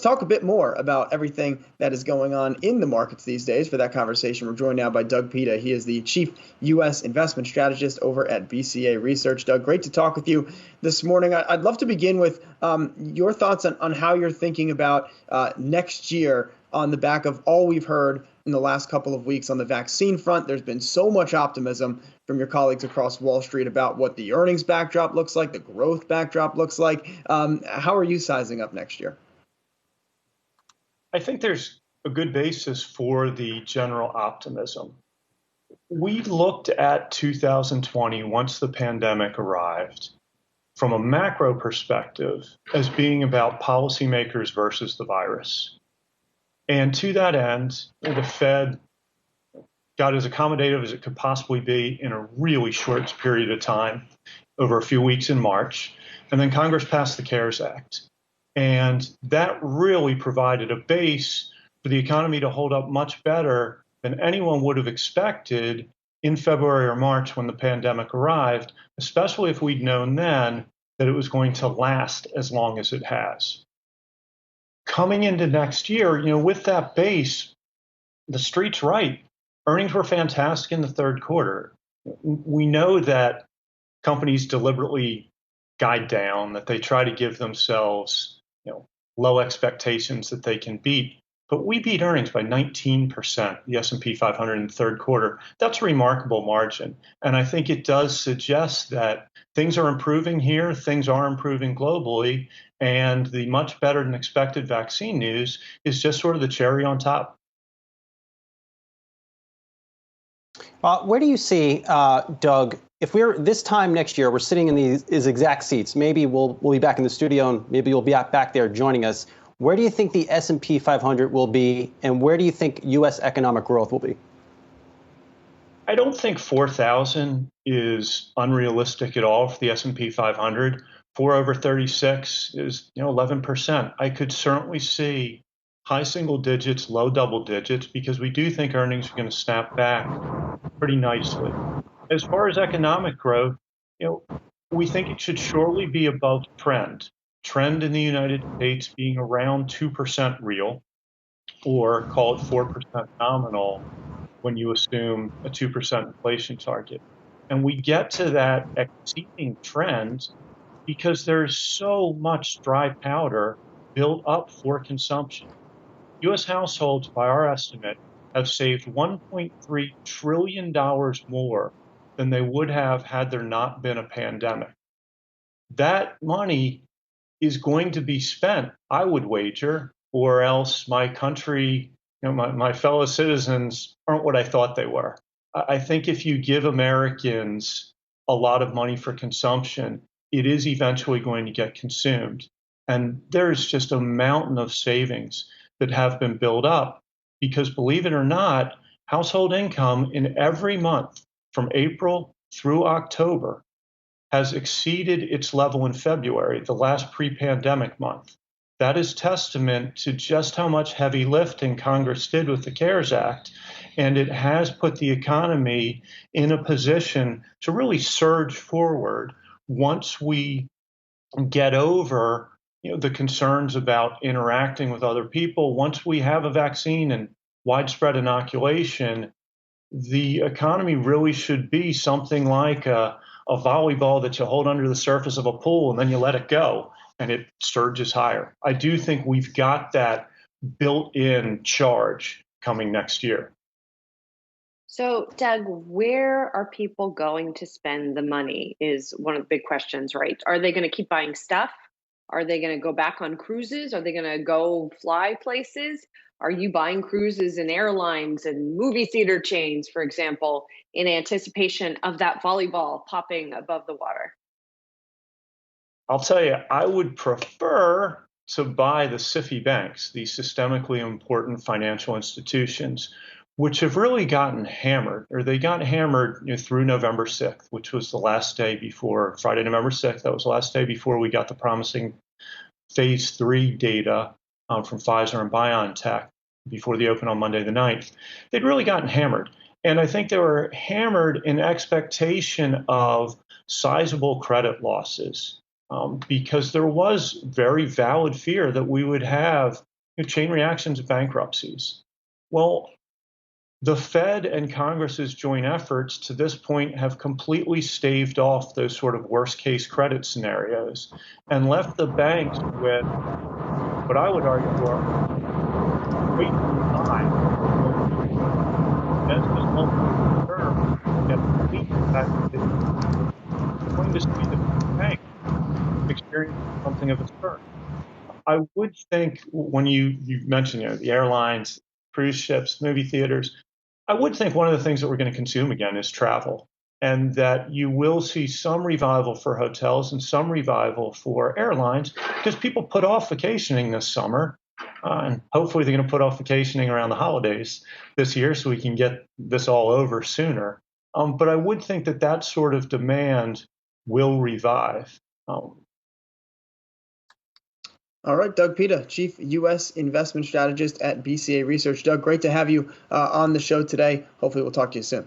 talk a bit more about everything that is going on in the markets these days. For that conversation, we're joined now by Doug Peta. He is the Chief U.S. Investment Strategist over at BCA Research. Doug, great to talk with you this morning. I'd love to begin with your thoughts on how you're thinking about next year on the back of all we've heard in the last couple of weeks on the vaccine front. There's been so much optimism from your colleagues across Wall Street about what the earnings backdrop looks like, the growth backdrop looks like. How are you sizing up next year? I think there's a good basis for the general optimism. We looked at 2020 once the pandemic arrived from a macro perspective as being about policymakers versus the virus. And to that end, the Fed got as accommodative as it could possibly be in a really short period of time, over a few weeks in March. And then Congress passed the CARES Act. And that really provided a base for the economy to hold up much better than anyone would have expected in February or March when the pandemic arrived, especially if we'd known then that it was going to last as long as it has. Coming into next year, with that base, the street's right. Earnings were fantastic in the third quarter. We know that companies deliberately guide down, that they try to give themselves low expectations that they can beat. But we beat earnings by 19%, the S&P 500 in the third quarter. That's a remarkable margin. And I think it does suggest that things are improving here, things are improving globally, and the much better than expected vaccine news is just sort of the cherry on top. Where do you see, Doug, if we're this time next year, we're sitting in these exact seats, maybe we'll be back in the studio and maybe you'll be back there joining us. Where do you think the S&P 500 will be, and where do you think U.S. economic growth will be? I don't think 4,000 is unrealistic at all for the S&P 500. 4 over 36 is 11%. I could certainly see high single digits, low double digits, because we do think earnings are going to snap back pretty nicely. As far as economic growth, we think it should surely be above trend. Trend in the United States being around 2% real, or call it 4% nominal when you assume a 2% inflation target. And we get to that exceeding trend because there's so much dry powder built up for consumption. U.S. households, by our estimate, have saved $1.3 trillion more than they would have had there not been a pandemic. That money is going to be spent, I would wager, or else my country, my fellow citizens aren't what I thought they were. I think if you give Americans a lot of money for consumption, it is eventually going to get consumed. And there's just a mountain of savings that have been built up because, believe it or not, household income in every month from April through October has exceeded its level in February, the last pre-pandemic month. That is testament to just how much heavy lifting Congress did with the CARES Act, and it has put the economy in a position to really surge forward once we get over the concerns about interacting with other people. Once we have a vaccine and widespread inoculation, the economy really should be something like a volleyball that you hold under the surface of a pool and then you let it go and it surges higher. I do think we've got that built-in charge coming next year. So, Doug, where are people going to spend the money is one of the big questions, right? Are they going to keep buying stuff? Are they going to go back on cruises? Are they going to go fly places? Are you buying cruises and airlines and movie theater chains, for example, in anticipation of that volleyball popping above the water? I'll tell you, I would prefer to buy the SIFI banks, the systemically important financial institutions, which have really gotten hammered, or they got hammered through November 6th, which was the last day before Friday, November 6th. That was the last day before we got the promising phase 3 data from Pfizer and BioNTech before the open on Monday the 9th. They'd really gotten hammered. And I think they were hammered in expectation of sizable credit losses. because there was very valid fear that we would have chain reactions of bankruptcies. Well, the Fed and Congress's joint efforts to this point have completely staved off those sort of worst case credit scenarios and left the banks with what I would argue are way too high. As this long term, going to see the bank experience something of its sort. I would think when you mentioned the airlines, cruise ships, movie theaters, I would think one of the things that we're going to consume again is travel, and that you will see some revival for hotels and some revival for airlines because people put off vacationing this summer. And hopefully they're going to put off vacationing around the holidays this year so we can get this all over sooner. But I would think that that sort of demand will revive. All right, Doug Peta, Chief U.S. Investment Strategist at BCA Research. Doug, great to have you on the show today. Hopefully we'll talk to you soon.